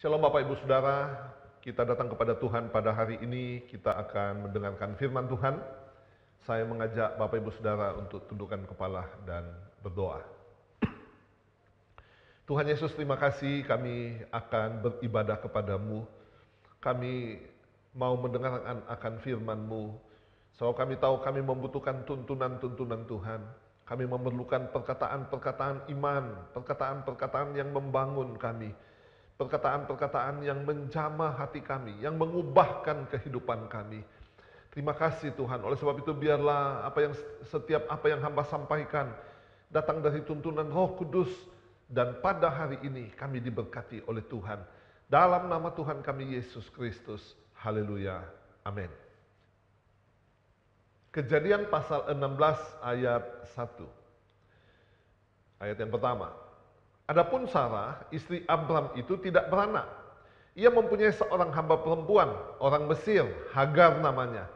Shalom Bapak Ibu Saudara, kita datang kepada Tuhan pada hari ini, kita akan mendengarkan firman Tuhan. Saya mengajak Bapak Ibu Saudara untuk tundukkan kepala dan berdoa. Tuhan Yesus, terima kasih kami akan beribadah kepadamu. Kami mau mendengarkan akan firman-Mu. So kami tahu kami membutuhkan tuntunan-tuntunan Tuhan. Kami memerlukan perkataan-perkataan iman, perkataan-perkataan yang membangun kami. Perkataan-perkataan yang menjamah hati kami, yang mengubahkan kehidupan kami. Terima kasih Tuhan. Oleh sebab itu biarlah setiap apa yang hamba sampaikan datang dari tuntunan Roh Kudus, dan pada hari ini kami diberkati oleh Tuhan. Dalam nama Tuhan kami Yesus Kristus. Haleluya. Amin. Kejadian pasal 16 ayat 1. Ayat yang pertama. Adapun Sarah, istri Abram itu tidak beranak. Ia mempunyai seorang hamba perempuan, orang Mesir, Hagar namanya.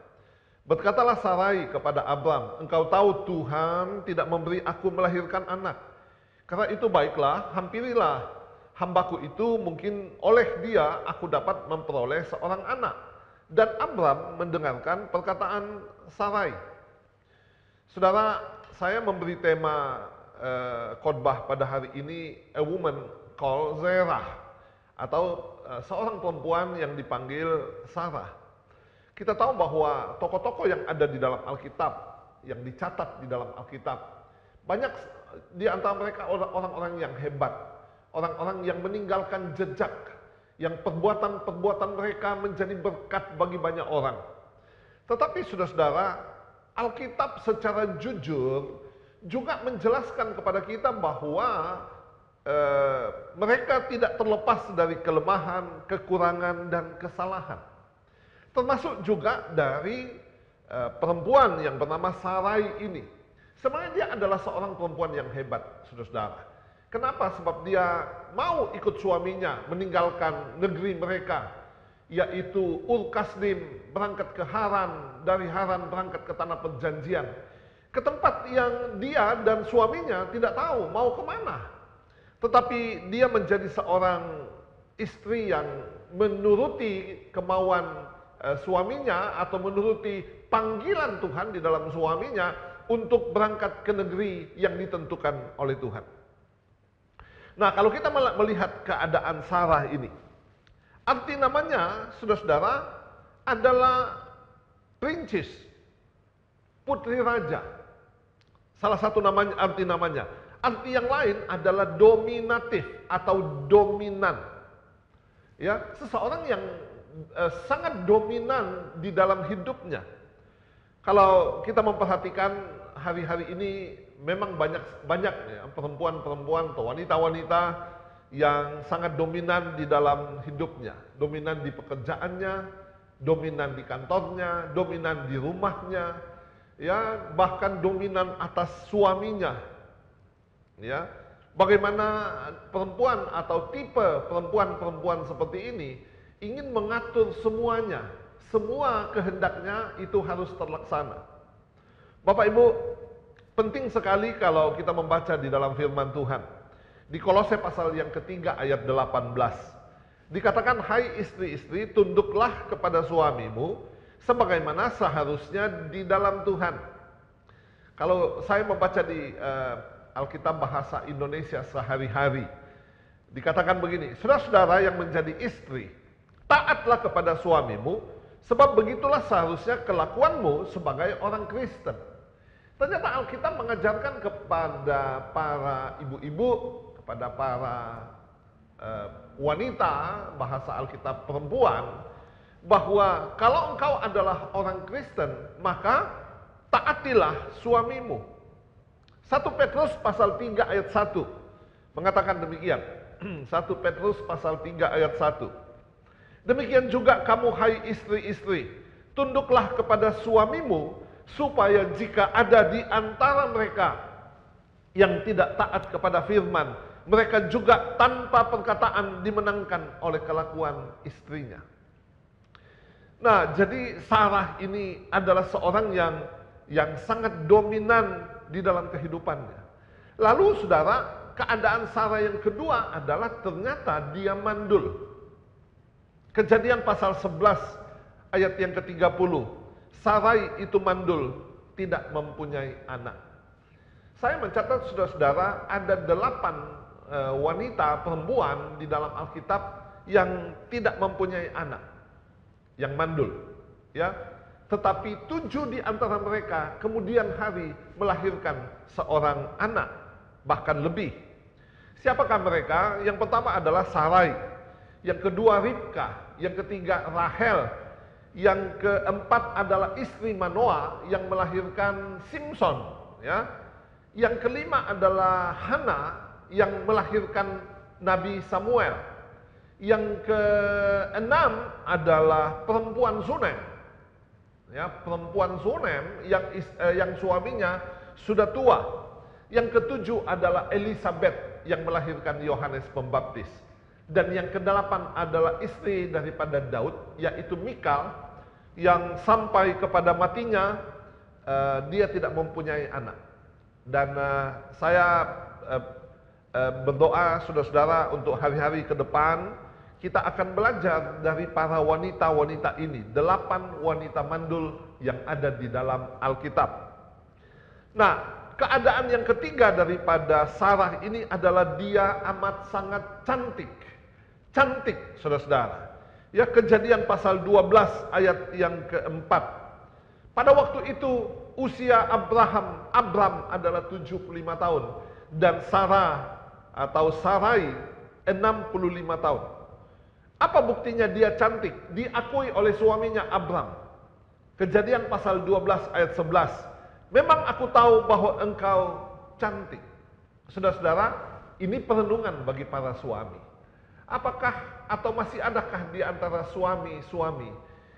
Berkatalah Sarai kepada Abram, engkau tahu Tuhan tidak memberi aku melahirkan anak. Karena itu baiklah, hampirilah hambaku itu, mungkin oleh dia aku dapat memperoleh seorang anak. Dan Abram mendengarkan perkataan Sarai. Saudara, saya memberi tema khotbah pada hari ini, A Woman Called Zerah, atau seorang perempuan yang dipanggil Sarah. Kita tahu bahwa tokoh-tokoh yang ada di dalam Alkitab, yang dicatat di dalam Alkitab, banyak di antara mereka orang-orang yang hebat, orang-orang yang meninggalkan jejak, yang perbuatan-perbuatan mereka menjadi berkat bagi banyak orang. Tetapi saudara-saudara, Alkitab secara jujur juga menjelaskan kepada kita bahwa mereka tidak terlepas dari kelemahan, kekurangan, dan kesalahan. Termasuk juga dari perempuan yang bernama Sarai ini. Sebenarnya dia adalah seorang perempuan yang hebat, saudara-saudara. Kenapa? Sebab dia mau ikut suaminya meninggalkan negeri mereka, yaitu Ur-Kasdim, berangkat ke Haran, dari Haran berangkat ke tanah perjanjian, ke tempat yang dia dan suaminya tidak tahu mau kemana. Tetapi dia menjadi seorang istri yang menuruti kemauan suaminya, atau menuruti panggilan Tuhan di dalam suaminya untuk berangkat ke negeri yang ditentukan oleh Tuhan. Nah, kalau kita melihat keadaan Sarah ini, arti namanya, saudara-saudara, adalah princes, putri raja. Salah satu arti namanya. Arti yang lain adalah dominatif atau dominan. Ya, seseorang yang sangat dominan di dalam hidupnya. Kalau kita memperhatikan hari-hari ini, memang banyak ya, perempuan-perempuan atau wanita-wanita yang sangat dominan di dalam hidupnya. Dominan di pekerjaannya, dominan di kantornya, dominan di rumahnya, ya, bahkan dominan atas suaminya. Ya, bagaimana perempuan atau tipe perempuan-perempuan seperti ini ingin mengatur semuanya, semua kehendaknya itu harus terlaksana. Bapak Ibu, penting sekali kalau kita membaca di dalam firman Tuhan. Di Kolose pasal yang ketiga ayat 18. Dikatakan, hai istri-istri, tunduklah kepada suamimu sebagaimana seharusnya di dalam Tuhan. Kalau saya membaca di Alkitab bahasa Indonesia sehari-hari, dikatakan begini, saudara-saudara yang menjadi istri, taatlah kepada suamimu, sebab begitulah seharusnya kelakuanmu sebagai orang Kristen. Ternyata Alkitab mengajarkan kepada para ibu-ibu, kepada para wanita, bahasa Alkitab perempuan, bahwa kalau engkau adalah orang Kristen, maka taatilah suamimu. 1 Petrus pasal 3 ayat 1 mengatakan demikian. 1 Petrus pasal 3 ayat 1. Demikian juga kamu, hai istri-istri, tunduklah kepada suamimu, supaya jika ada di antara mereka yang tidak taat kepada firman, mereka juga tanpa perkataan dimenangkan oleh kelakuan istrinya. Nah, jadi Sarah ini adalah seorang yang sangat dominan di dalam kehidupannya. Lalu saudara, keadaan Sarah yang kedua adalah ternyata dia mandul. Kejadian pasal 11 ayat yang ke-30. Sarai itu mandul, tidak mempunyai anak. Saya mencatat saudara-saudara ada 8 wanita perempuan di dalam Alkitab yang tidak mempunyai anak, yang mandul, ya. Tetapi 7 di antara mereka kemudian hari melahirkan seorang anak, bahkan lebih. Siapakah mereka? Yang pertama adalah Sarai, yang kedua Ribka, yang ketiga Rahel, yang keempat adalah istri Manoah yang melahirkan Simson, ya. Yang kelima adalah Hana yang melahirkan Nabi Samuel. Yang keenam adalah perempuan Sunem, ya, perempuan Sunem yang suaminya sudah tua. Yang ketujuh adalah Elizabeth yang melahirkan Yohanes Pembaptis. Dan yang kedelapan adalah istri daripada Daud, yaitu Mikal, yang sampai kepada matinya dia tidak mempunyai anak. Dan saya berdoa saudara-saudara untuk hari-hari ke depan kita akan belajar dari para wanita-wanita ini, 8 wanita mandul yang ada di dalam Alkitab. Nah, keadaan yang ketiga daripada Sarah ini adalah dia amat sangat cantik. Cantik, saudara-saudara. Ya, Kejadian pasal 12 ayat yang keempat. Pada waktu itu usia Abram adalah 75 tahun dan Sarah atau Sarai 65 tahun. Apa buktinya dia cantik? Diakui oleh suaminya Abram. Kejadian pasal 12 ayat 11. Memang aku tahu bahwa engkau cantik. Saudara-saudara, ini perenungan bagi para suami. Apakah atau masih adakah di antara suami-suami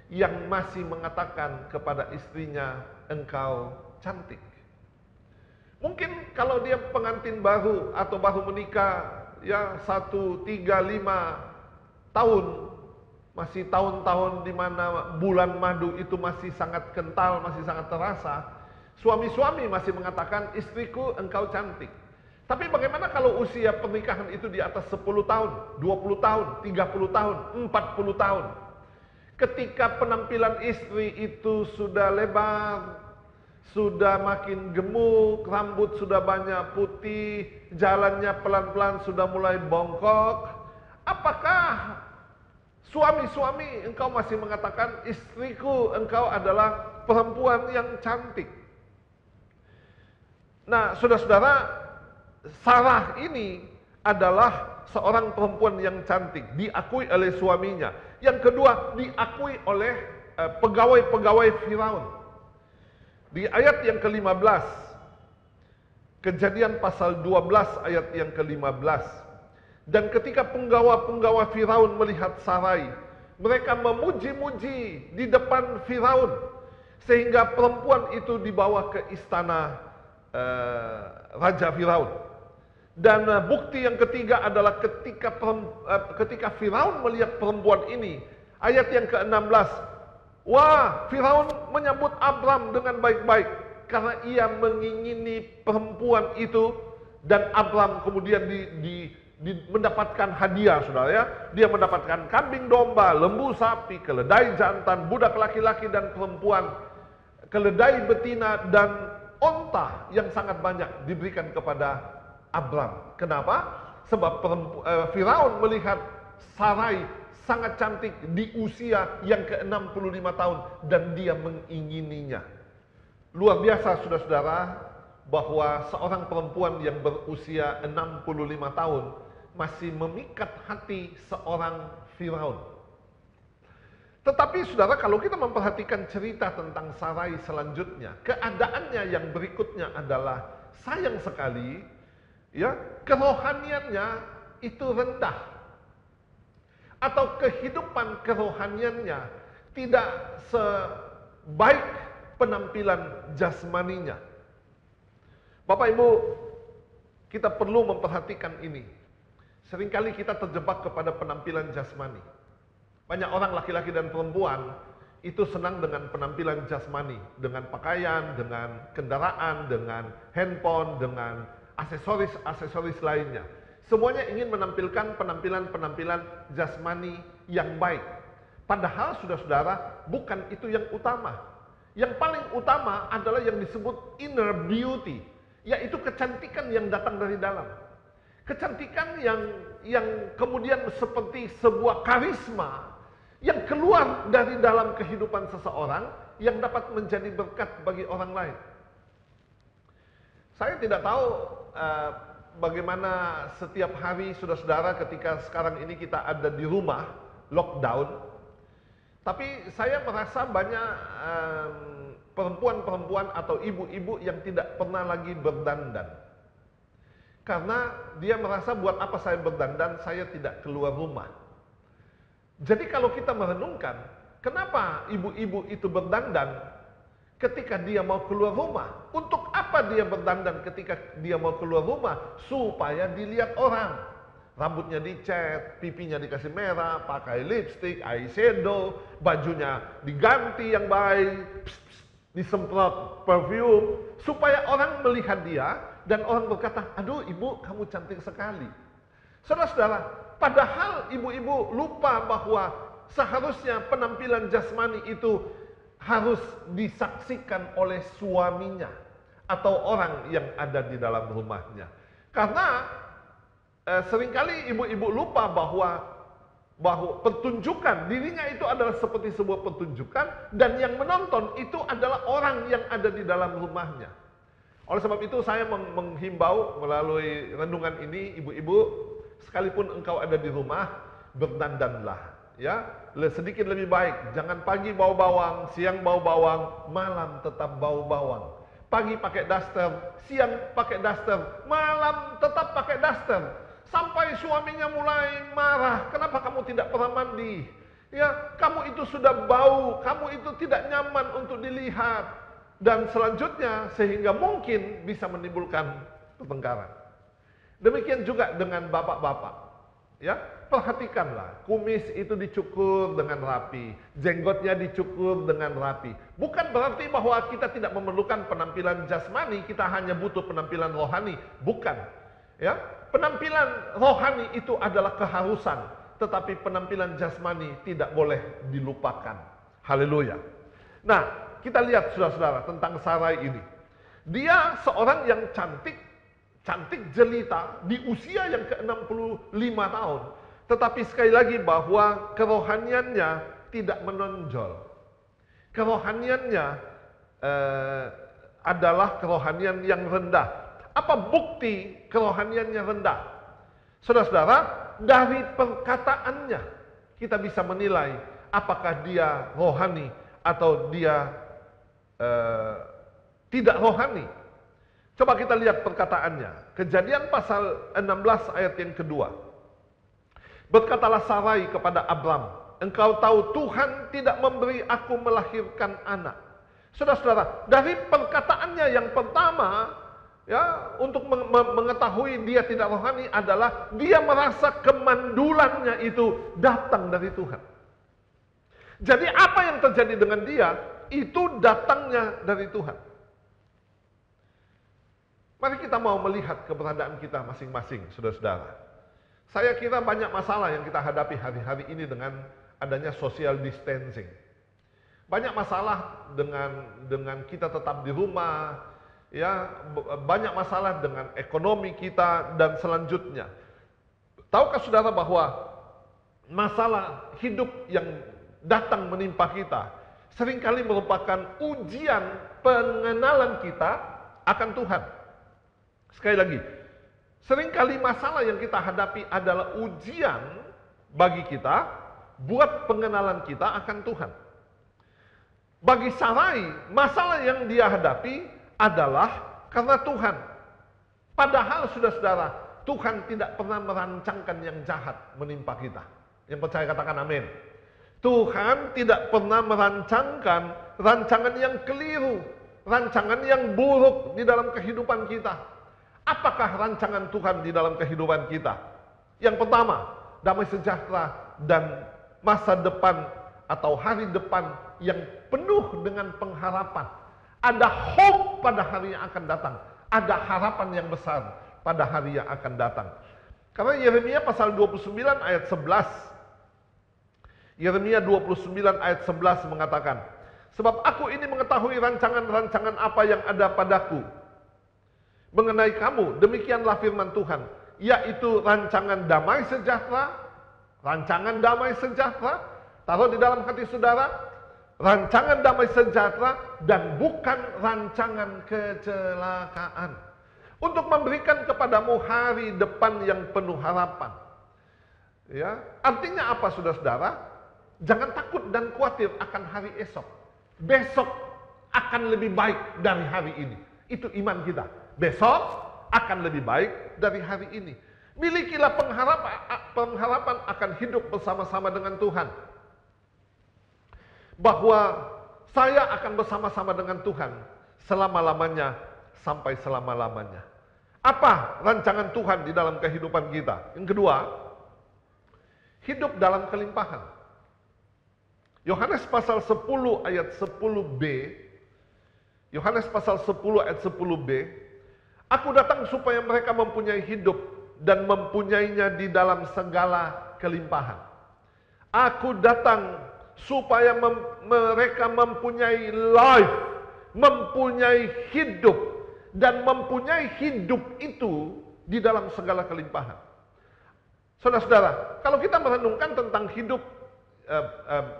yang masih mengatakan kepada istrinya, engkau cantik? Mungkin kalau dia pengantin baru atau baru menikah, ya 1, 3, 5 tahun, masih tahun-tahun di mana bulan madu itu masih sangat kental, masih sangat terasa, suami-suami masih mengatakan, istriku engkau cantik. Tapi bagaimana kalau usia pernikahan itu di atas 10 tahun, 20 tahun, 30 tahun, 40 tahun? Ketika penampilan istri itu sudah lebar, sudah makin gemuk, rambut sudah banyak putih, jalannya pelan-pelan sudah mulai bongkok, apakah suami-suami engkau masih mengatakan, istriku engkau adalah perempuan yang cantik? Nah, saudara-saudara, Sarah ini adalah seorang perempuan yang cantik, diakui oleh suaminya. Yang kedua, diakui oleh pegawai-pegawai Firaun. Di ayat yang ke-15, Kejadian pasal 12 ayat yang ke-15. Dan ketika penggawa-penggawa Firaun melihat Sarai, mereka memuji-muji di depan Firaun, sehingga perempuan itu dibawa ke istana Raja Firaun. Dan bukti yang ketiga adalah ketika Firaun melihat perempuan ini, ayat yang ke-16, wah, Firaun menyambut Abram dengan baik-baik karena ia mengingini perempuan itu, dan Abram kemudian mendapatkan hadiah, saudara ya. Dia mendapatkan kambing domba, lembu sapi, keledai jantan, budak laki-laki dan perempuan, keledai betina dan onta yang sangat banyak diberikan kepada Abram. Kenapa? Sebab Firaun melihat Sarai sangat cantik di usia yang ke-65 tahun dan dia mengingininya. Luar biasa saudara-saudara bahwa seorang perempuan yang berusia 65 tahun masih memikat hati seorang Firaun. Tetapi saudara, kalau kita memperhatikan cerita tentang Sarai selanjutnya, keadaannya yang berikutnya adalah sayang sekali, ya, kerohaniannya itu rendah, atau kehidupan kerohaniannya tidak sebaik penampilan jasmaninya. Bapak Ibu, kita perlu memperhatikan ini. Seringkali kita terjebak kepada penampilan jasmani. Banyak orang laki-laki dan perempuan itu senang dengan penampilan jasmani, dengan pakaian, dengan kendaraan, dengan handphone, dengan aksesoris lainnya. Semuanya ingin menampilkan penampilan-penampilan jasmani yang baik. Padahal saudara-saudara, bukan itu yang utama. Yang paling utama adalah yang disebut inner beauty, yaitu kecantikan yang datang dari dalam. Kecantikan yang kemudian seperti sebuah karisma yang keluar dari dalam kehidupan seseorang yang dapat menjadi berkat bagi orang lain. Saya tidak tahu bagaimana setiap hari saudara-saudara ketika sekarang ini kita ada di rumah, lockdown. Tapi saya merasa banyak perempuan-perempuan atau ibu-ibu yang tidak pernah lagi berdandan. Karena dia merasa buat apa saya berdandan, saya tidak keluar rumah. Jadi kalau kita merenungkan, kenapa ibu-ibu itu berdandan ketika dia mau keluar rumah? Untuk apa dia berdandan ketika dia mau keluar rumah? Supaya dilihat orang. Rambutnya dicat, pipinya dikasih merah, pakai lipstick, eyeshadow, bajunya diganti yang baik, disemprot perfume, supaya orang melihat dia dan orang berkata, aduh ibu kamu cantik sekali. Saudara-saudara, padahal ibu-ibu lupa bahwa seharusnya penampilan jasmani itu harus disaksikan oleh suaminya atau orang yang ada di dalam rumahnya. Karena seringkali ibu-ibu lupa bahwa pertunjukan dirinya itu adalah seperti sebuah pertunjukan dan yang menonton itu adalah orang yang ada di dalam rumahnya. Oleh sebab itu saya menghimbau melalui renungan ini, ibu-ibu, sekalipun engkau ada di rumah, berdandanlah, ya. Sedikit lebih baik, jangan pagi bau bawang, siang bau bawang, malam tetap bau bawang. Pagi pakai daster, siang pakai daster, malam tetap pakai daster. Sampai suaminya mulai marah, kenapa kamu tidak pernah mandi? Ya, kamu itu sudah bau, kamu itu tidak nyaman untuk dilihat. Dan selanjutnya sehingga mungkin bisa menimbulkan pertengkaran. Demikian juga dengan bapak-bapak. Ya, perhatikanlah, kumis itu dicukur dengan rapi, jenggotnya dicukur dengan rapi. Bukan berarti bahwa kita tidak memerlukan penampilan jasmani, kita hanya butuh penampilan rohani, bukan. Ya, penampilan rohani itu adalah keharusan, tetapi penampilan jasmani tidak boleh dilupakan. Haleluya. Nah, kita lihat saudara-saudara tentang Sarai ini. Dia seorang yang cantik jelita di usia yang ke-65 tahun. Tetapi sekali lagi bahwa kerohaniannya tidak menonjol. Kerohaniannya adalah kerohanian yang rendah. Apa bukti kerohaniannya rendah? Saudara-saudara, dari perkataannya kita bisa menilai apakah dia rohani atau dia tidak rohani. Coba kita lihat perkataannya. Kejadian pasal 16 ayat yang kedua. Berkatalah Sarai kepada Abram, engkau tahu Tuhan tidak memberi aku melahirkan anak. Saudara-saudara, dari perkataannya yang pertama, ya, untuk mengetahui dia tidak rohani adalah dia merasa kemandulannya itu datang dari Tuhan. Jadi apa yang terjadi dengan dia itu datangnya dari Tuhan. Mari kita mau melihat keberadaan kita masing-masing, saudara-saudara. Saya kira banyak masalah yang kita hadapi hari-hari ini dengan adanya social distancing. Banyak masalah dengan kita tetap di rumah, ya, banyak masalah dengan ekonomi kita dan selanjutnya. Tahukah saudara bahwa masalah hidup yang datang menimpa kita seringkali merupakan ujian pengenalan kita akan Tuhan. Sekali lagi, seringkali masalah yang kita hadapi adalah ujian bagi kita buat pengenalan kita akan Tuhan. Bagi Sarai, masalah yang dia hadapi adalah karena Tuhan. Padahal saudara-saudara, Tuhan tidak pernah merancangkan yang jahat menimpa kita. Yang percaya katakan amin. Tuhan tidak pernah merancangkan rancangan yang keliru, rancangan yang buruk di dalam kehidupan kita. Apakah rancangan Tuhan di dalam kehidupan kita? Yang pertama, damai sejahtera dan masa depan atau hari depan yang penuh dengan pengharapan. Ada hope pada hari yang akan datang. Ada harapan yang besar pada hari yang akan datang. Karena Yeremia pasal 29 ayat 11. Yeremia 29 ayat 11 mengatakan, sebab aku ini mengetahui rancangan-rancangan apa yang ada padaku mengenai kamu, demikianlah firman Tuhan, yaitu rancangan damai sejahtera, rancangan damai sejahtera, taruh di dalam hati saudara, rancangan damai sejahtera dan bukan rancangan kecelakaan. Untuk memberikan kepadamu hari depan yang penuh harapan. Ya, artinya apa saudara-saudara? Jangan takut dan khawatir akan hari esok. Besok akan lebih baik dari hari ini. Itu iman kita. Besok akan lebih baik dari hari ini. Milikilah pengharapan akan hidup bersama-sama dengan Tuhan. Bahwa saya akan bersama-sama dengan Tuhan selama-lamanya sampai selama-lamanya. Apa rancangan Tuhan di dalam kehidupan kita? Yang kedua, hidup dalam kelimpahan. Yohanes pasal 10 ayat 10b, Yohanes pasal 10 ayat 10b, aku datang supaya mereka mempunyai hidup dan mempunyainya di dalam segala kelimpahan. Aku datang supaya mereka mempunyai life, mempunyai hidup, dan mempunyai hidup itu di dalam segala kelimpahan. Saudara-saudara, kalau kita merenungkan tentang hidup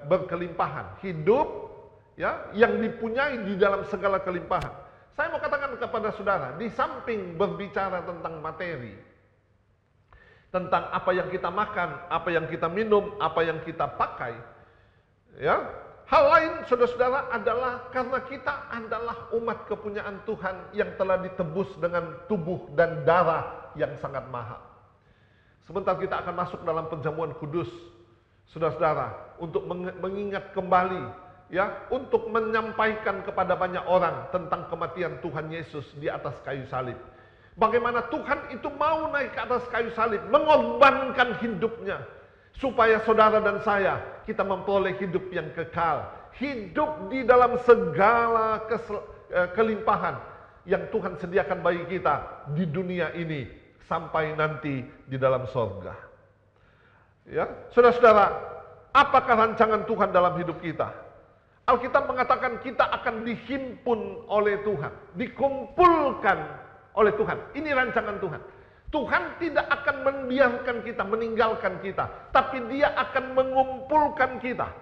berkelimpahan, hidup ya yang dipunyai di dalam segala kelimpahan. Saya mau katakan kepada saudara, di samping berbicara tentang materi, tentang apa yang kita makan, apa yang kita minum, apa yang kita pakai, ya, hal lain saudara-saudara adalah karena kita adalah umat kepunyaan Tuhan yang telah ditebus dengan tubuh dan darah yang sangat mahal. Sebentar kita akan masuk dalam penjamuan kudus, saudara-saudara, untuk mengingat kembali, ya, untuk menyampaikan kepada banyak orang tentang kematian Tuhan Yesus di atas kayu salib. Bagaimana Tuhan itu mau naik ke atas kayu salib, mengorbankan hidupnya, supaya saudara dan saya, kita memperoleh hidup yang kekal. Hidup di dalam segala kelimpahan yang Tuhan sediakan bagi kita di dunia ini, sampai nanti di dalam sorga. Ya, saudara-saudara, apakah rancangan Tuhan dalam hidup kita? Alkitab mengatakan kita akan dihimpun oleh Tuhan, dikumpulkan oleh Tuhan. Ini rancangan Tuhan. Tuhan tidak akan membiarkan kita, meninggalkan kita, tapi Dia akan mengumpulkan kita.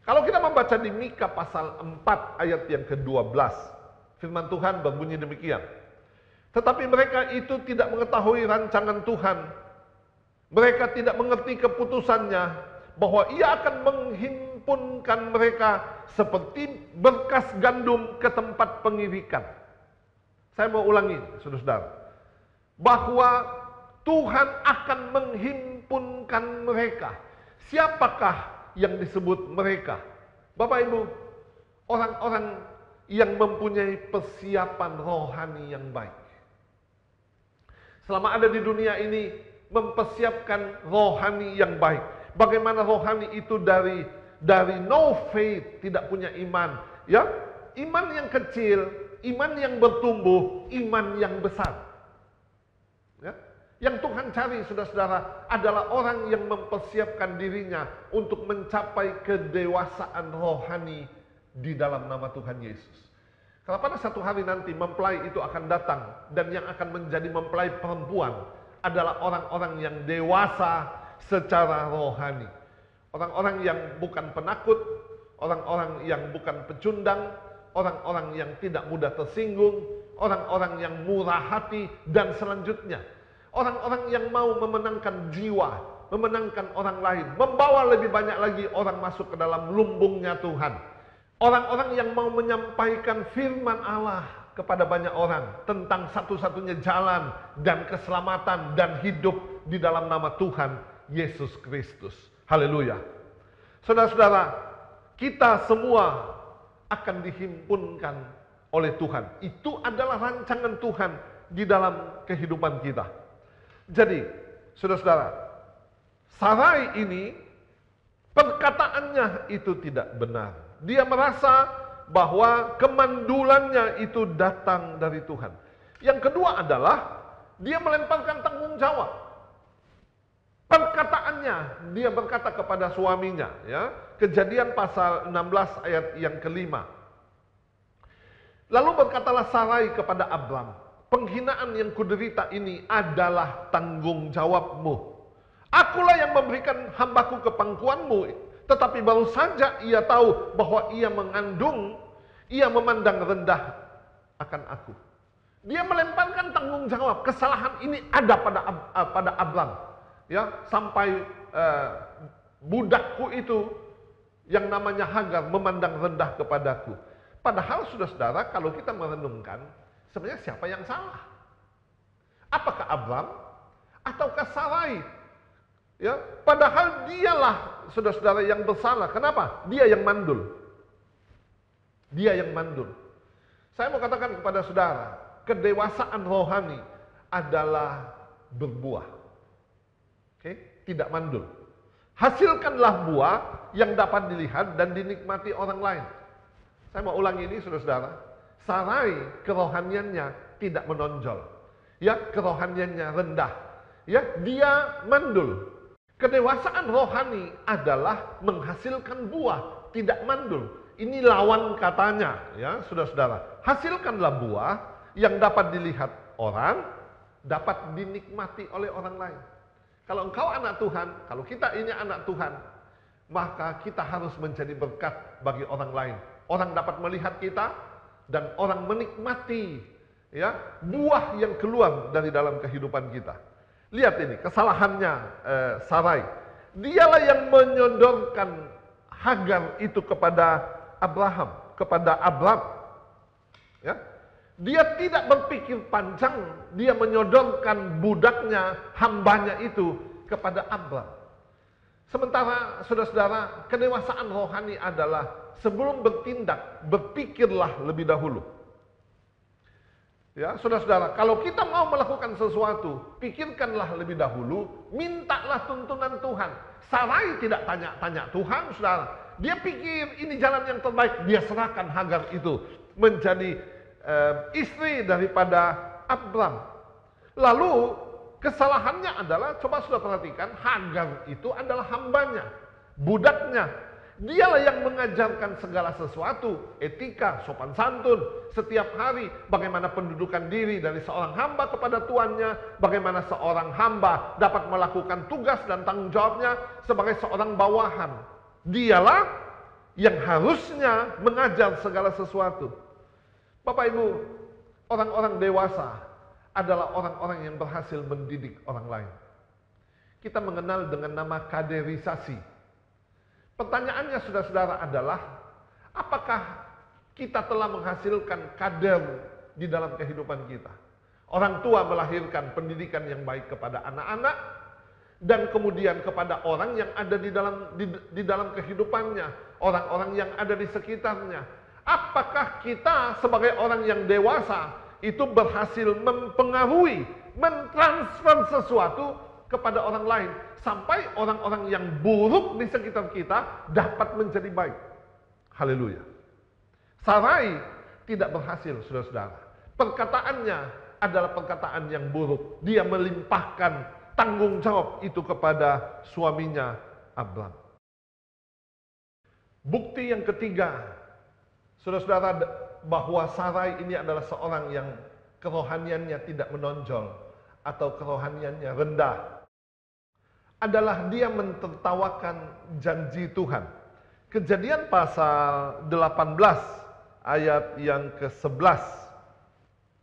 Kalau kita membaca di Mika pasal 4 ayat yang ke-12, firman Tuhan berbunyi demikian. Tetapi mereka itu tidak mengetahui rancangan Tuhan. Mereka tidak mengerti keputusannya, bahwa Ia akan menghimpunkan mereka seperti berkas gandum ke tempat pengirikan. Saya mau ulangi, saudara-saudara, bahwa Tuhan akan menghimpunkan mereka. Siapakah yang disebut mereka? Bapak Ibu, orang-orang yang mempunyai persiapan rohani yang baik. Selama ada di dunia ini, mempersiapkan rohani yang baik. Bagaimana rohani itu dari no faith, tidak punya iman, ya, iman yang kecil, iman yang bertumbuh, iman yang besar. Ya. Yang Tuhan cari, saudara-saudara, adalah orang yang mempersiapkan dirinya untuk mencapai kedewasaan rohani di dalam nama Tuhan Yesus. Kalau pada satu hari nanti mempelai itu akan datang, dan yang akan menjadi mempelai perempuan adalah orang-orang yang dewasa secara rohani. Orang-orang yang bukan penakut, orang-orang yang bukan pecundang, orang-orang yang tidak mudah tersinggung, orang-orang yang murah hati, dan selanjutnya. Orang-orang yang mau memenangkan jiwa, memenangkan orang lain, membawa lebih banyak lagi orang masuk ke dalam lumbungnya Tuhan. Orang-orang yang mau menyampaikan firman Allah kepada banyak orang tentang satu-satunya jalan dan keselamatan dan hidup di dalam nama Tuhan Yesus Kristus. Haleluya. Saudara-saudara, kita semua akan dihimpunkan oleh Tuhan. Itu adalah rancangan Tuhan di dalam kehidupan kita. Jadi, saudara-saudara, Sarai ini perkataannya itu tidak benar. Dia merasa bahwa kemandulannya itu datang dari Tuhan. Yang kedua adalah dia melemparkan tanggung jawab. Perkataannya Kesalahpahamannya dia berkata kepada suaminya, ya. Kejadian pasal 16 ayat yang kelima. Lalu berkatalah Sarai kepada Abram, penghinaan yang kuderita ini adalah tanggung jawabmu. Akulah yang memberikan hambaku ke pangkuanmu, tetapi baru saja ia tahu bahwa ia mengandung, ia memandang rendah akan aku. Dia melemparkan tanggung jawab, kesalahan ini ada pada Abram, ya, sampai budakku itu yang namanya Hagar memandang rendah kepadaku. Padahal saudara-saudara, kalau kita merenungkan, sebenarnya siapa yang salah? Apakah Abram ataukah Sarai? Ya, padahal dialah saudara-saudara yang bersalah. Kenapa? Dia yang mandul. Dia yang mandul. Saya mau katakan kepada saudara, kedewasaan rohani adalah berbuah. Oke, tidak mandul. Hasilkanlah buah yang dapat dilihat dan dinikmati orang lain. Saya mau ulangi ini saudara-saudara. Sarai kerohaniannya tidak menonjol. Ya, kerohaniannya rendah. Ya, dia mandul. Kedewasaan rohani adalah menghasilkan buah, tidak mandul. Ini lawan katanya, ya, saudara-saudara. Hasilkanlah buah yang dapat dilihat orang, dapat dinikmati oleh orang lain. Kalau engkau anak Tuhan, kalau kita ini anak Tuhan, maka kita harus menjadi berkat bagi orang lain. Orang dapat melihat kita dan orang menikmati, ya, buah yang keluar dari dalam kehidupan kita. Lihat ini kesalahannya Sarai. Dialah yang menyodorkan Hagar itu kepada Abraham, kepada Abram. Ya. Dia tidak berpikir panjang, dia menyodorkan budaknya, hambanya itu kepada Abram. Sementara saudara-saudara, kedewasaan rohani adalah sebelum bertindak, berpikirlah lebih dahulu. Ya, saudara-saudara, kalau kita mau melakukan sesuatu, pikirkanlah lebih dahulu, mintalah tuntunan Tuhan. Sarai tidak tanya-tanya Tuhan, saudara. Dia pikir ini jalan yang terbaik, dia serahkan Hagar itu menjadi istri daripada Abram. Lalu kesalahannya adalah, coba sudah perhatikan, Hagar itu adalah hambanya, budaknya. Dialah yang mengajarkan segala sesuatu, etika, sopan santun, setiap hari, bagaimana pendudukan diri dari seorang hamba kepada tuannya, bagaimana seorang hamba dapat melakukan tugas dan tanggung jawabnya sebagai seorang bawahan. Dialah yang harusnya mengajar segala sesuatu. Bapak Ibu, orang-orang dewasa adalah orang-orang yang berhasil mendidik orang lain. Kita mengenal dengan nama kaderisasi. Pertanyaannya saudara-saudara adalah, apakah kita telah menghasilkan kader di dalam kehidupan kita? Orang tua melahirkan pendidikan yang baik kepada anak-anak, dan kemudian kepada orang yang ada di dalam kehidupannya, orang-orang yang ada di sekitarnya. Apakah kita sebagai orang yang dewasa itu berhasil mempengaruhi, mentransfer sesuatu kepada orang lain, sampai orang-orang yang buruk di sekitar kita dapat menjadi baik? Haleluya. Sarai tidak berhasil, saudara-saudara. Perkataannya adalah perkataan yang buruk. Dia melimpahkan tanggung jawab itu kepada suaminya Abram. Bukti yang ketiga, saudara-saudara, bahwa Sarai ini adalah seorang yang kerohaniannya tidak menonjol atau kerohaniannya rendah, adalah dia mentertawakan janji Tuhan. Kejadian pasal 18 ayat yang ke-11.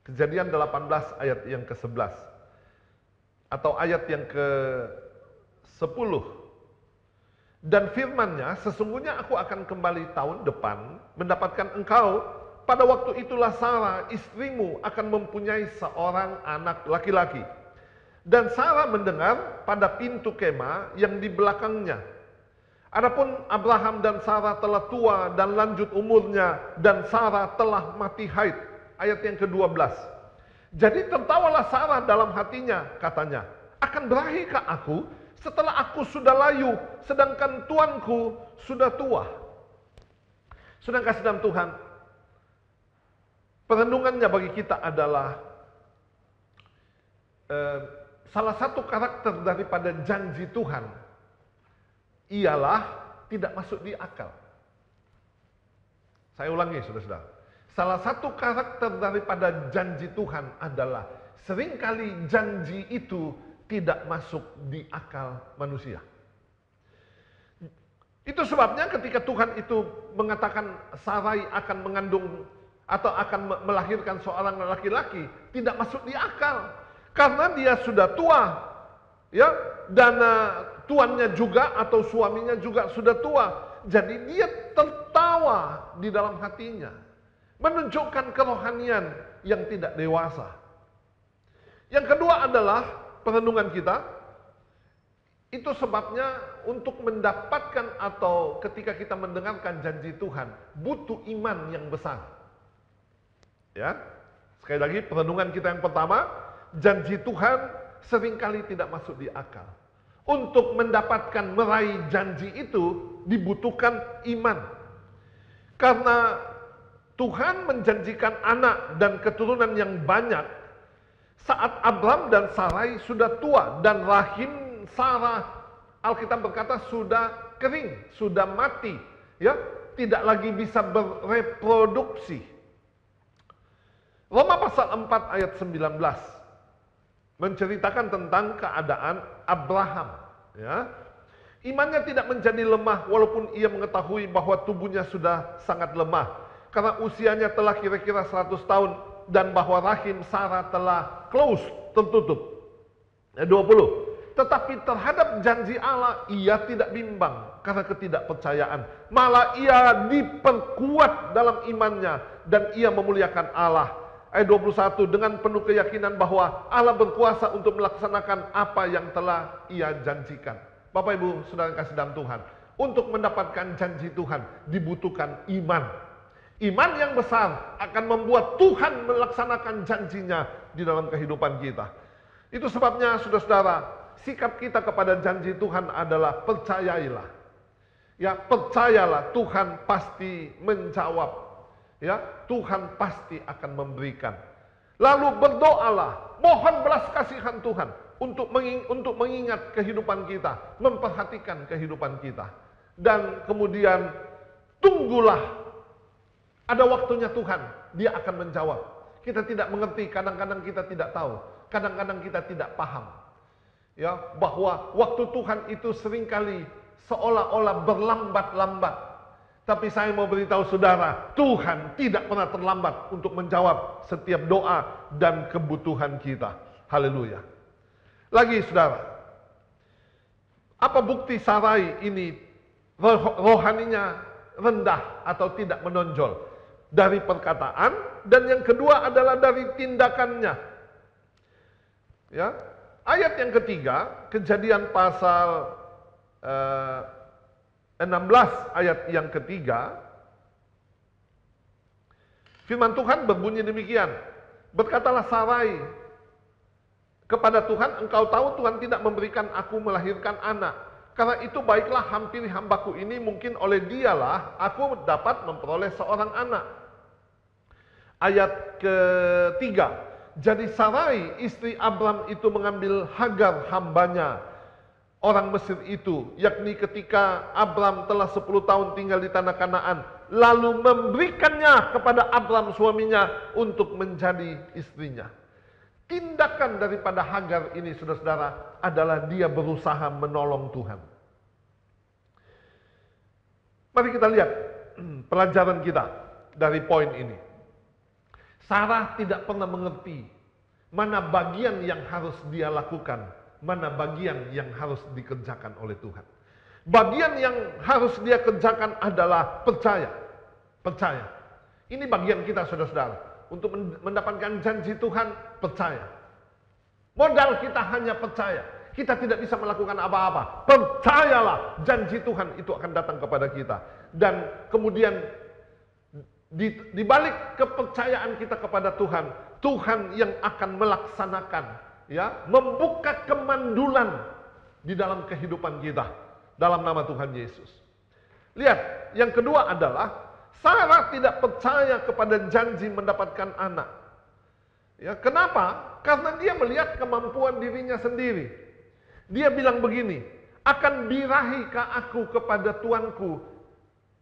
Kejadian 18 ayat yang ke-11. Atau ayat yang ke-10. Dan firman-Nya, sesungguhnya aku akan kembali tahun depan mendapatkan engkau. Pada waktu itulah Sarah istrimu akan mempunyai seorang anak laki-laki. Dan Sarah mendengar pada pintu kemah yang di belakangnya. Adapun Abraham dan Sarah telah tua dan lanjut umurnya, dan Sarah telah mati haid. Ayat yang ke-12. Jadi tertawalah Sarah dalam hatinya, katanya, akan berahikah aku setelah aku sudah layu, sedangkan tuanku sudah tua? Saudara kasih dalam Tuhan, perenungannya bagi kita adalah salah satu karakter daripada janji Tuhan ialah tidak masuk di akal. Saya ulangi, saudara-saudara. Salah satu karakter daripada janji Tuhan adalah seringkali janji itu tidak masuk di akal manusia. Itu sebabnya ketika Tuhan itu mengatakan Sarai akan mengandung atau akan melahirkan seorang laki-laki, tidak masuk di akal. Karena dia sudah tua, ya, dan tuannya juga atau suaminya juga sudah tua. Jadi dia tertawa di dalam hatinya, menunjukkan kerohanian yang tidak dewasa. Yang kedua adalah perenungan kita. Itu sebabnya untuk mendapatkan atau ketika kita mendengarkan janji Tuhan, butuh iman yang besar. Ya, sekali lagi perenungan kita yang pertama, janji Tuhan seringkali tidak masuk di akal. Untuk mendapatkan meraih janji itu dibutuhkan iman. Karena Tuhan menjanjikan anak dan keturunan yang banyak saat Abram dan Sarai sudah tua dan rahim Sarah, Alkitab berkata sudah kering, sudah mati, ya, tidak lagi bisa bereproduksi. Roma pasal 4 ayat 19 menceritakan tentang keadaan Abraham, ya. Imannya tidak menjadi lemah walaupun ia mengetahui bahwa tubuhnya sudah sangat lemah karena usianya telah kira-kira 100 tahun dan bahwa rahim Sarah telah close, tertutup. 20. Tetapi terhadap janji Allah ia tidak bimbang karena ketidakpercayaan. Malah ia diperkuat dalam imannya dan ia memuliakan Allah. Ayat 21, dengan penuh keyakinan bahwa Allah berkuasa untuk melaksanakan apa yang telah ia janjikan. Bapak Ibu Saudara kasih dalam Tuhan, untuk mendapatkan janji Tuhan dibutuhkan iman. Iman yang besar akan membuat Tuhan melaksanakan janjinya di dalam kehidupan kita. Itu sebabnya saudara-saudara, sikap kita kepada janji Tuhan adalah percayailah. Ya, percayalah Tuhan pasti menjawab. Ya, Tuhan pasti akan memberikan. Lalu berdoalah, mohon belas kasihan Tuhan untuk mengingat kehidupan kita, memperhatikan kehidupan kita. Dan kemudian tunggulah. Ada waktunya Tuhan, Dia akan menjawab. Kita tidak mengerti, kadang-kadang kita tidak tahu, kadang-kadang kita tidak paham. Ya, bahwa waktu Tuhan itu seringkali seolah-olah berlambat-lambat. Tapi saya mau beritahu saudara, Tuhan tidak pernah terlambat untuk menjawab setiap doa dan kebutuhan kita. Haleluya. Lagi saudara, apa bukti Sarai ini rohaninya rendah atau tidak menonjol? Dari perkataan, dan yang kedua adalah dari tindakannya. Ya, ayat yang ketiga, Kejadian pasal 16 ayat yang ketiga, firman Tuhan berbunyi demikian. Berkatalah Sarai kepada Tuhan, engkau tahu Tuhan tidak memberikan aku melahirkan anak. Karena itu baiklah hampiri hambaku ini, mungkin oleh dialah aku dapat memperoleh seorang anak. Ayat ketiga, jadi Sarai istri Abram itu mengambil Hagar hambanya, orang Mesir itu, yakni ketika Abram telah 10 tahun tinggal di tanah Kanaan, lalu memberikannya kepada Abram suaminya untuk menjadi istrinya. Tindakan daripada Hagar ini, saudara-saudara, adalah dia berusaha menolong Tuhan. Mari kita lihat pelajaran kita dari poin ini. Sarah tidak pernah mengerti mana bagian yang harus dia lakukan, mana bagian yang harus dikerjakan oleh Tuhan. Bagian yang harus dia kerjakan adalah percaya. Percaya. Ini bagian kita, saudara-saudara. Untuk mendapatkan janji Tuhan, percaya. Modal kita hanya percaya. Kita tidak bisa melakukan apa-apa. Percayalah, janji Tuhan itu akan datang kepada kita. Dan kemudian di balik kepercayaan kita kepada Tuhan, Tuhan yang akan melaksanakan, ya, membuka kemandulan di dalam kehidupan kita dalam nama Tuhan Yesus. Lihat, yang kedua adalah Sarah tidak percaya kepada janji mendapatkan anak. Ya, kenapa? Karena dia melihat kemampuan dirinya sendiri. Dia bilang begini, Akan birahikah aku kepada tuanku?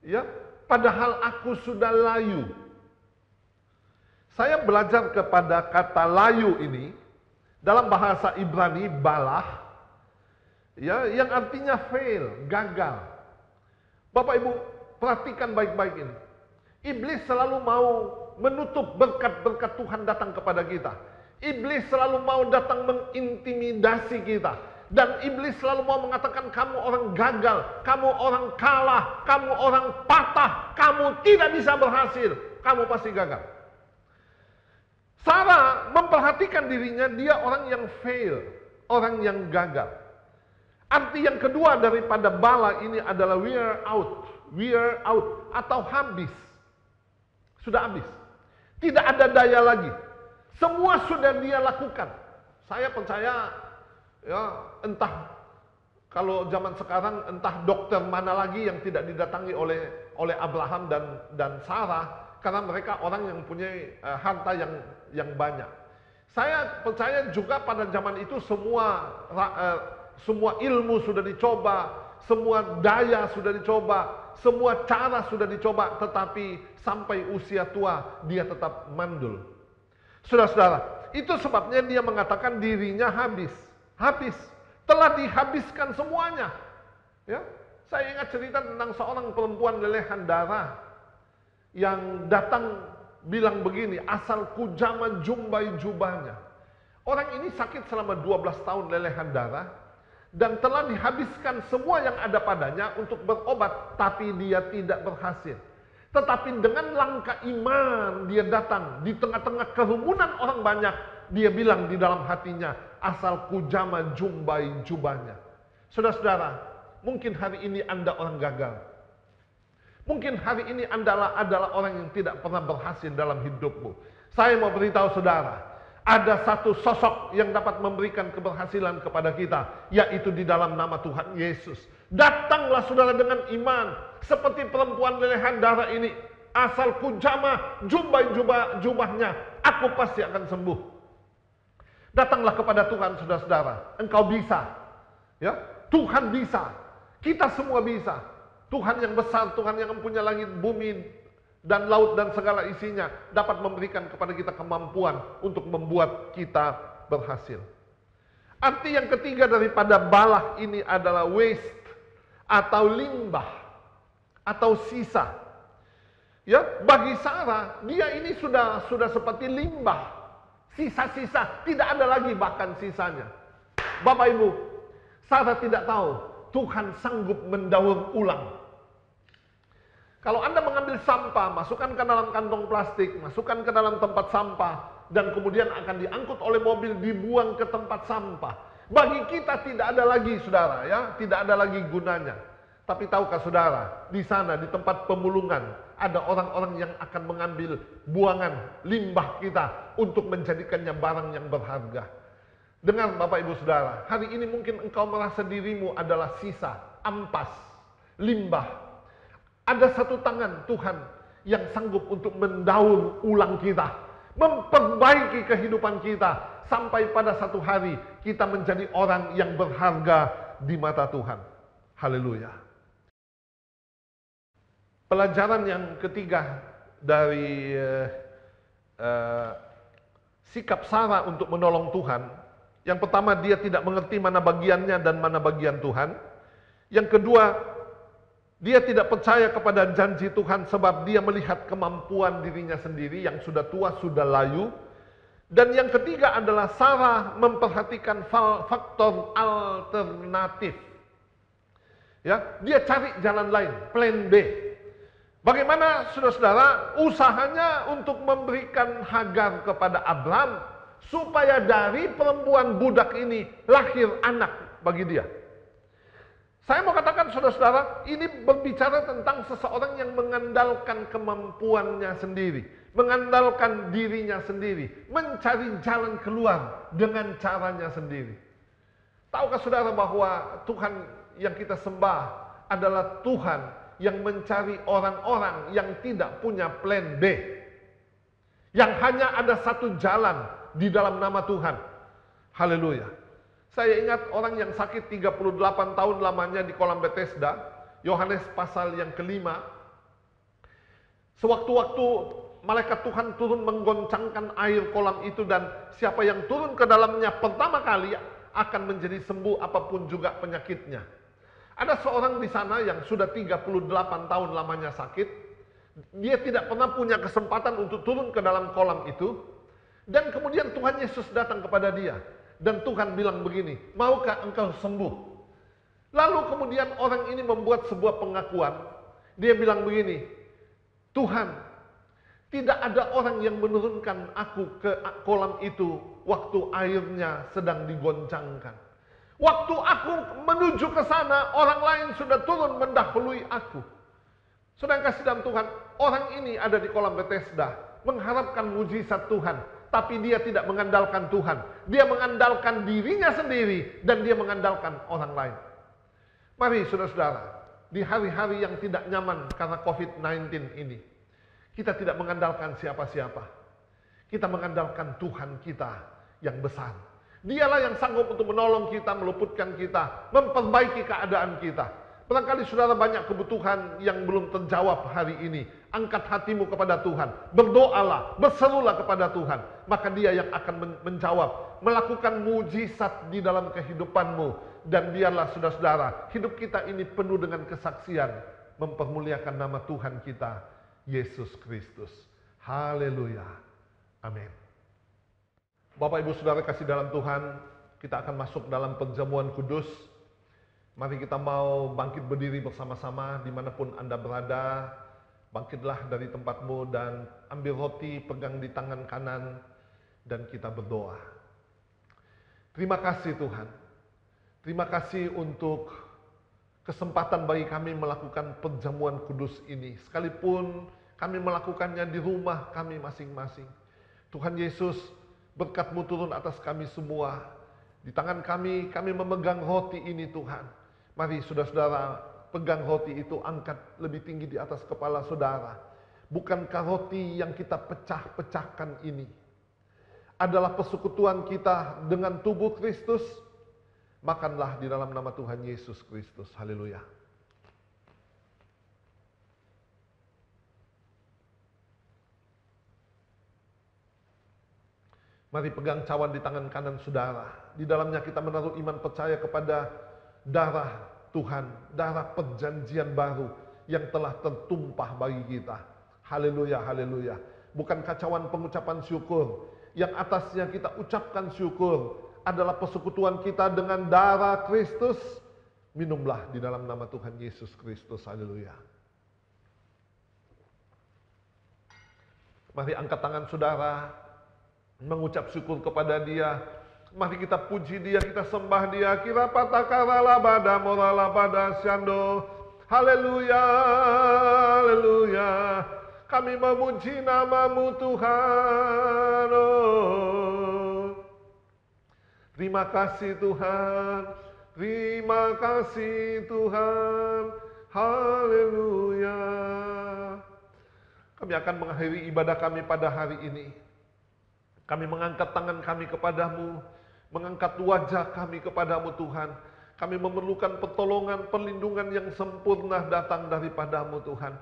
Ya, padahal aku sudah layu. Saya belajar kepada kata layu ini dalam bahasa Ibrani balah, ya, yang artinya fail, gagal. Bapak Ibu, perhatikan baik-baik ini. Iblis selalu mau menutup berkat-berkat Tuhan datang kepada kita. Iblis selalu mau datang mengintimidasi kita. Dan iblis selalu mau mengatakan kamu orang gagal, kamu orang kalah, kamu orang patah, kamu tidak bisa berhasil, kamu pasti gagal. Sarah memperhatikan dirinya, dia orang yang fail, orang yang gagal. Arti yang kedua daripada bala ini adalah wear out atau habis. Sudah habis. Tidak ada daya lagi. Semua sudah dia lakukan. Saya percaya, ya, entah kalau zaman sekarang entah dokter mana lagi yang tidak didatangi oleh Abraham dan Sarah, karena mereka orang yang punya harta yang banyak. Saya percaya juga pada zaman itu semua ilmu sudah dicoba, semua daya sudah dicoba, semua cara sudah dicoba, tetapi sampai usia tua dia tetap mandul. Saudara-saudara, itu sebabnya dia mengatakan dirinya habis. Habis, telah dihabiskan semuanya. Ya, saya ingat cerita tentang seorang perempuan lelehan darah yang datang bilang begini, asal kujama jumbai jubahnya. Orang ini sakit selama 12 tahun lelehan darah dan telah dihabiskan semua yang ada padanya untuk berobat, tapi dia tidak berhasil. Tetapi dengan langkah iman dia datang di tengah-tengah kerumunan orang banyak, dia bilang di dalam hatinya, asal kujama jumbai jubahnya. Saudara-saudara, mungkin hari ini Anda orang gagal. Mungkin hari ini Anda adalah orang yang tidak pernah berhasil dalam hidupmu. Saya mau beritahu saudara, ada satu sosok yang dapat memberikan keberhasilan kepada kita, yaitu di dalam nama Tuhan Yesus. Datanglah saudara dengan iman, seperti perempuan lelehan darah ini. Asal kujama jumbai jubahnya, aku pasti akan sembuh. Datanglah kepada Tuhan, saudara-saudara. Engkau bisa. Ya, Tuhan bisa. Kita semua bisa. Tuhan yang besar, Tuhan yang mempunyai langit, bumi, dan laut, dan segala isinya, dapat memberikan kepada kita kemampuan untuk membuat kita berhasil. Arti yang ketiga daripada balah ini adalah waste, atau limbah, atau sisa. Ya, bagi Sarah, dia ini sudah seperti limbah. Sisa-sisa, tidak ada lagi bahkan sisanya. Bapak Ibu, Sarah tidak tahu Tuhan sanggup mendaur ulang. Kalau Anda mengambil sampah, masukkan ke dalam kantong plastik, masukkan ke dalam tempat sampah, dan kemudian akan diangkut oleh mobil, dibuang ke tempat sampah. Bagi kita tidak ada lagi, saudara, ya, tidak ada lagi gunanya. Tapi tahukah saudara, di sana, di tempat pemulungan, ada orang-orang yang akan mengambil buangan limbah kita untuk menjadikannya barang yang berharga. Dengar Bapak Ibu Saudara, hari ini mungkin engkau merasa dirimu adalah sisa, ampas, limbah. Ada satu tangan Tuhan yang sanggup untuk mendaur ulang kita, memperbaiki kehidupan kita, sampai pada satu hari kita menjadi orang yang berharga di mata Tuhan. Haleluya. Pelajaran yang ketiga dari sikap Sarah untuk menolong Tuhan. Yang pertama, dia tidak mengerti mana bagiannya dan mana bagian Tuhan. Yang kedua, dia tidak percaya kepada janji Tuhan sebab dia melihat kemampuan dirinya sendiri yang sudah tua, sudah layu. Dan yang ketiga adalah Sarah memperhatikan faktor alternatif. Ya, dia cari jalan lain, plan B. Bagaimana saudara-saudara usahanya untuk memberikan Hagar kepada Abraham supaya dari perempuan budak ini lahir anak bagi dia. Saya mau katakan saudara-saudara, ini berbicara tentang seseorang yang mengandalkan kemampuannya sendiri, mengandalkan dirinya sendiri, mencari jalan keluar dengan caranya sendiri. Tahukah saudara bahwa Tuhan yang kita sembah adalah Tuhan yang mencari orang-orang yang tidak punya plan B. Yang hanya ada satu jalan di dalam nama Tuhan. Haleluya. Saya ingat orang yang sakit 38 tahun lamanya di kolam Bethesda, Yohanes pasal yang kelima. Sewaktu-waktu malaikat Tuhan turun menggoncangkan air kolam itu, dan siapa yang turun ke dalamnya pertama kali akan menjadi sembuh apapun juga penyakitnya. Ada seorang di sana yang sudah 38 tahun lamanya sakit. Dia tidak pernah punya kesempatan untuk turun ke dalam kolam itu. Dan kemudian Tuhan Yesus datang kepada dia. Dan Tuhan bilang begini, maukah engkau sembuh? Lalu kemudian orang ini membuat sebuah pengakuan. Dia bilang begini, Tuhan, tidak ada orang yang menurunkan aku ke kolam itu waktu airnya sedang digoncangkan. Waktu aku menuju ke sana, orang lain sudah turun mendahului aku. Saudara kasih dalam Tuhan, orang ini ada di kolam Bethesda, mengharapkan mujizat Tuhan, tapi dia tidak mengandalkan Tuhan. Dia mengandalkan dirinya sendiri, dan dia mengandalkan orang lain. Mari saudara-saudara, di hari-hari yang tidak nyaman karena COVID-19 ini, kita tidak mengandalkan siapa-siapa. Kita mengandalkan Tuhan kita yang besar. Dialah yang sanggup untuk menolong kita, meluputkan kita, memperbaiki keadaan kita. Barangkali saudara banyak kebutuhan yang belum terjawab hari ini. Angkat hatimu kepada Tuhan. Berdoalah, berserulah kepada Tuhan. Maka dia yang akan menjawab, melakukan mujizat di dalam kehidupanmu. Dan biarlah saudara-saudara, hidup kita ini penuh dengan kesaksian, mempermuliakan nama Tuhan kita, Yesus Kristus. Haleluya. Amin. Bapak Ibu Saudara kasih dalam Tuhan, kita akan masuk dalam perjamuan kudus. Mari kita mau bangkit berdiri bersama-sama dimanapun Anda berada. Bangkitlah dari tempatmu dan ambil roti, pegang di tangan kanan, dan kita berdoa. Terima kasih Tuhan. Terima kasih untuk kesempatan bagi kami melakukan perjamuan kudus ini. Sekalipun kami melakukannya di rumah kami masing-masing. Tuhan Yesus, berkat-Mu turun atas kami semua. Di tangan kami memegang roti ini Tuhan. Mari saudara-saudara, pegang roti itu, angkat lebih tinggi di atas kepala saudara. Bukankah roti yang kita pecah-pecahkan ini adalah persekutuan kita dengan tubuh Kristus? Makanlah di dalam nama Tuhan Yesus Kristus. Haleluya. Mari pegang cawan di tangan kanan saudara. Di dalamnya kita menaruh iman percaya kepada darah Tuhan, darah perjanjian baru yang telah tertumpah bagi kita. Haleluya, haleluya. Bukan cawan pengucapan syukur, yang atasnya kita ucapkan syukur, adalah persekutuan kita dengan darah Kristus. Minumlah di dalam nama Tuhan Yesus Kristus. Haleluya. Mari angkat tangan saudara, mengucap syukur kepada Dia. Mari kita puji Dia, kita sembah Dia. Kira patakarala bada morala bada syando. Haleluya, haleluya. Kami memuji nama-Mu Tuhan. Oh. Terima kasih Tuhan, terima kasih Tuhan, haleluya. Kami akan mengakhiri ibadah kami pada hari ini. Kami mengangkat tangan kami kepadamu, mengangkat wajah kami kepadamu Tuhan. Kami memerlukan pertolongan, perlindungan yang sempurna datang daripadamu Tuhan.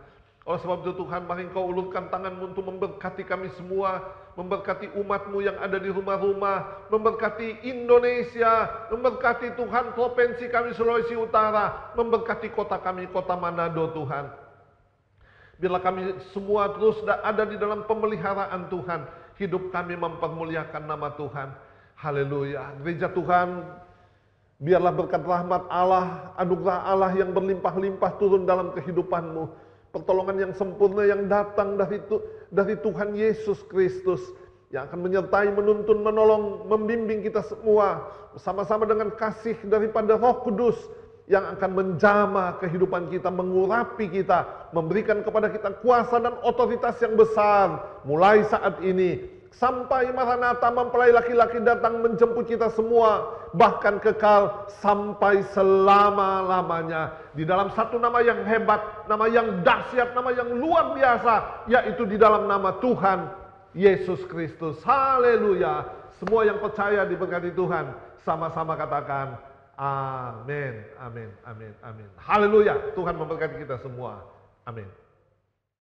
Oleh sebab itu Tuhan, mari Engkau ulurkan tangan-Mu untuk memberkati kami semua, memberkati umat-Mu yang ada di rumah-rumah, memberkati Indonesia, memberkati Tuhan provinsi kami Sulawesi Utara, memberkati kota kami, kota Manado Tuhan. Biarlah kami semua terus ada di dalam pemeliharaan Tuhan, hidup kami mempermuliakan nama Tuhan. Haleluya. Gereja Tuhan, biarlah berkat rahmat Allah, anugerah Allah yang berlimpah-limpah turun dalam kehidupan-Mu. Pertolongan yang sempurna yang datang dari Tuhan Yesus Kristus, yang akan menyertai, menuntun, menolong, membimbing kita semua, bersama-sama dengan kasih daripada Roh Kudus, yang akan menjamah kehidupan kita, mengurapi kita, memberikan kepada kita kuasa dan otoritas yang besar, mulai saat ini, sampai Maranatha mempelai laki-laki datang menjemput kita semua, bahkan kekal sampai selama-lamanya. Di dalam satu nama yang hebat, nama yang dahsyat, nama yang luar biasa, yaitu di dalam nama Tuhan Yesus Kristus. Haleluya. Semua yang percaya diberkati Tuhan. sama-sama katakan amin, amin, amin, amin. Haleluya, Tuhan memberkati kita semua. Amin.